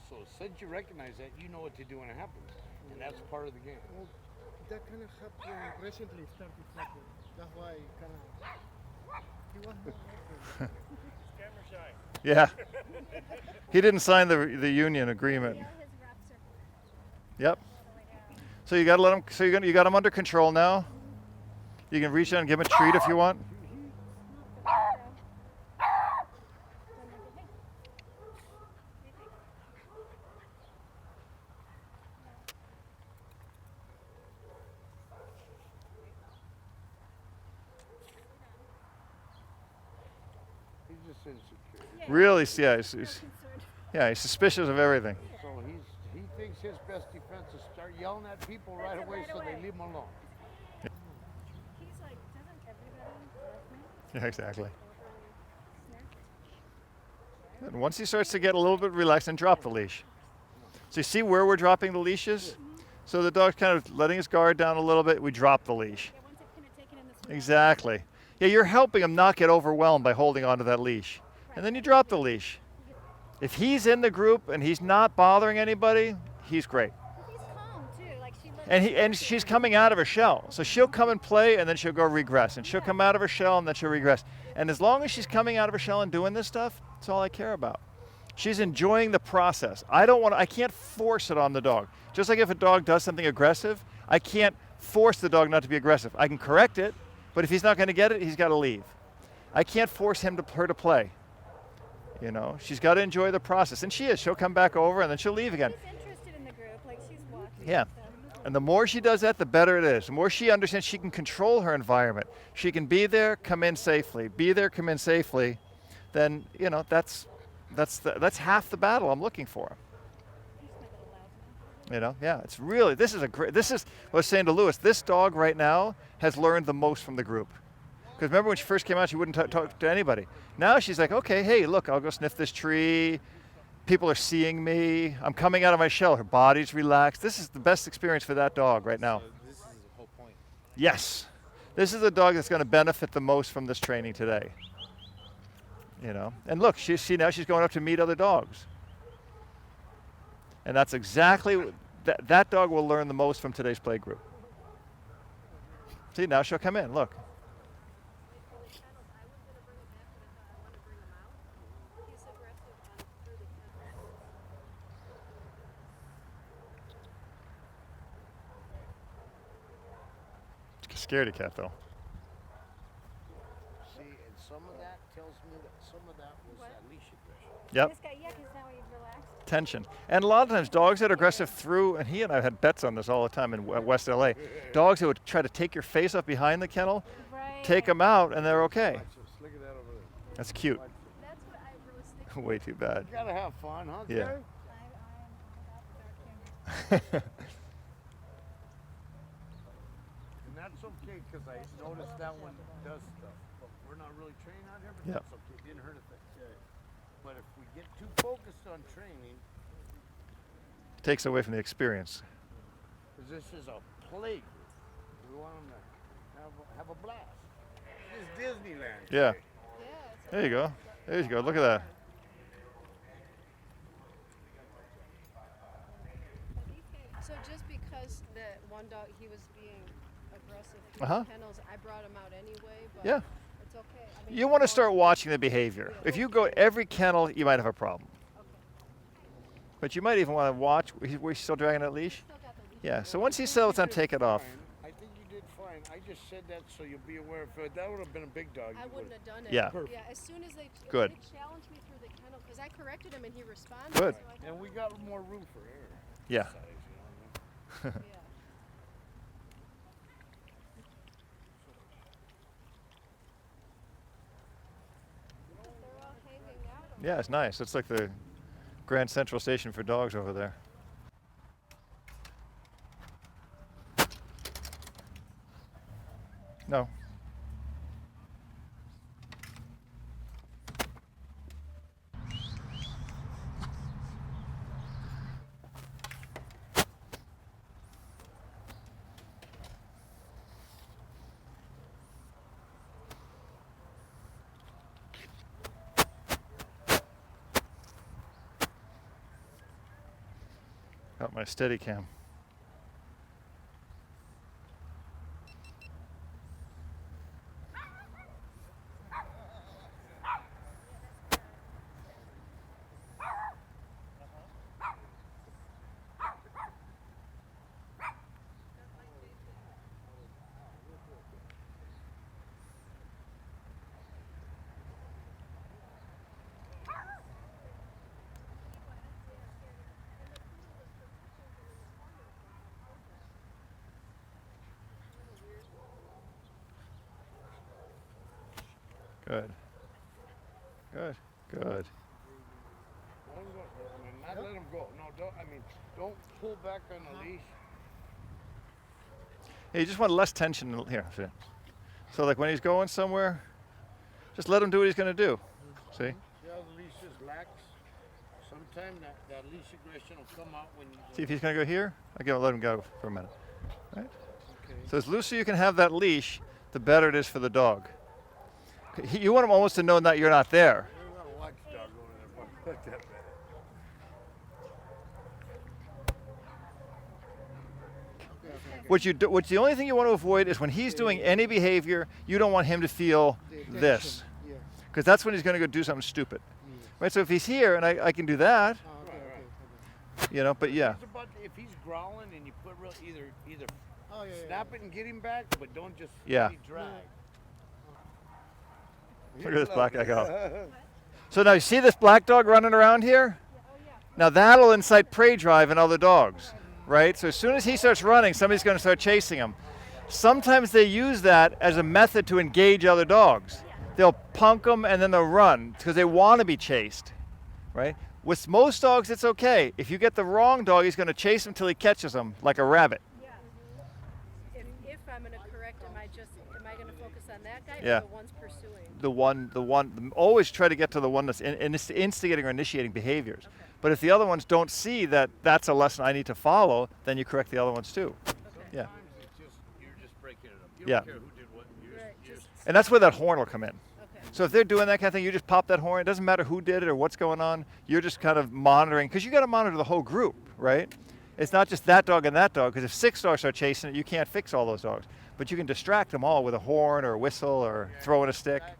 So since you recognize that, you know what to do when it happens, and that's part of the game. Well, that kind of happened recently. Started happening. That's why kind of he was more open. Camera shy. Yeah. He didn't sign the union agreement. Yeah, his reps are Yep. all the way down. So you got to let him. So you got him under control now. You can reach out and give him a treat if you want. He's just insecure. Really, yeah, Concerned. yeah, he's suspicious of everything. So he thinks his best defense is start yelling at people right away, so they leave him alone. He's like, doesn't everybody love me? Yeah, exactly. Overly snipped. And once he starts to get a little bit relaxed, then drop the leash. So you see where we're dropping the leashes? So the dog's kind of letting his guard down a little bit. We drop the leash. Yeah, once it's kind of taken in this way. Exactly. Yeah, you're helping him not get overwhelmed by holding onto that leash. And then you drop the leash. If he's in the group and he's not bothering anybody, he's great. He's calm too. Like she lets And she's coming out of her shell. So she'll come and play and then she'll go regress. And she'll come out of her shell and then she'll regress. And as long as she's coming out of her shell and doing this stuff, that's all I care about. She's enjoying the process. I can't force it on the dog. Just like if a dog does something aggressive, I can't force the dog not to be aggressive. I can correct it, but if he's not going to get it, he's got to leave. I can't force her to play. You know, she's got to enjoy the process. And she is. She'll come back over and then she'll leave again. she's interested in the group. Like she's watching. Yeah. So. And the more she does that, the better it is. The more she understands she can control her environment. She can be there, come in safely. Be there, come in safely. Then, you know, that's half the battle I'm looking for. He's my little loud man. You know, yeah, it's really, this is what I was saying to Lewis, this dog right now has learned the most from the group. Because remember when she first came out, she wouldn't talk to anybody. Now she's like, okay, hey, look, I'll go sniff this tree. People are seeing me. I'm coming out of my shell. Her body's relaxed. This is the best experience for that dog right now. So this is the whole point. Yes. This is the dog that's going to benefit the most from this training today. You know, and look, now she's going up to meet other dogs. And that's exactly, that dog will learn the most from today's play group. See, now she'll come in, look. Scaredy cat though. See, and some of that tells me that some of that was that leash aggression. Yep. This guy, yeah, because now he's relaxed. Tension. And a lot of times dogs that are aggressive through, and he and I had bets on this all the time in West LA, dogs that would try to take your face up behind the kennel, Right. take them out, and they're okay. Watch this. Look at that over there. That's cute. Watch That's what I was thinking. Way too bad. this. You gotta have fun, huh, Yeah. Gary? I am all about the dark humor. And that's okay, because I noticed that one does stuff. But we're not really trained out here, but Yep. that's okay. It didn't hurt a thing. But if we get too focused on training, Takes away from the experience. because this is a play group, we want them to have a blast. This is Disneyland. Yeah. Gary. Yeah. It's There you go. There you go. Look at that. So just because the one dog, he was being aggressive in Uh-huh. kennels, I brought him out anyway, but Yeah. it's okay. I mean, You want to start watching the behavior. If you go every kennel, you might have a problem. But you might even want to watch. We're still dragging that leash? Still got the leash. Yeah. So once he settles down, You did take it off. fine. I think you did fine. I just said that so you'll be aware. If that would have been a big dog, I you wouldn't would've- have done it. Yeah. Yeah, as soon as they Good. challenged me through the kennel, because I corrected him and he responded. Good. So I And we got more room for error. Yeah. Size, you know what I mean? yeah. They're all hanging out. Yeah, it's nice. It's like the Grand Central Station for dogs over there. No. Not my steady cam. Good. Good. Good. Don't go, I mean, not let him go. No, don't. I mean, don't pull back on the leash. Yeah, you just want less tension here. See? So like when he's going somewhere, just let him do what he's going to do. See? See how the leash is lax? Sometime that leash aggression will come out when you. See if he's going to go here. I'm going to let him go for a minute. Right? Okay. So as looser you can have that leash, the better it is for the dog. You want him almost to know that you're not there. There's not a watchdog going there, but that bad. What's the only thing you want to avoid is when he's doing any behavior, you don't want him to feel The this. tension, yeah. Because that's when he's going to go do something stupid. Right? So if he's here and I can do that, Oh, okay, Right, okay. you know, but yeah. It's about if he's growling and you put real either Oh, yeah, snap it and get him back, but don't just Yeah. really drag. Look at this black guy go. So now you see this black dog running around here? Now that'll incite prey drive in other dogs, right? So as soon as he starts running, somebody's going to start chasing him. Sometimes they use that as a method to engage other dogs. They'll punk them and then they'll run because they want to be chased, right? With most dogs, it's okay. If you get the wrong dog, he's going to chase him till he catches him like a rabbit. Yeah. If I'm going to correct, am I going to focus on that guy Yeah. or the ones pursuing? Always try to get to the one that's instigating or initiating behaviors. Okay. But if the other ones don't see that that's a lesson I need to follow, then you correct the other ones too. Okay. Yeah. Sometimes it's just you're just breaking it up. You Yeah. don't care who did what. Right, You're just And that's where that horn will come in. Okay. So if they're doing that kind of thing, you just pop that horn. It doesn't matter who did it or what's going on. You're just kind of monitoring, because you got to monitor the whole group, right? It's not just that dog and that dog, because if 6 dogs start chasing it, you can't fix all those dogs. But you can distract them all with a horn or a whistle or throwing a stick. that,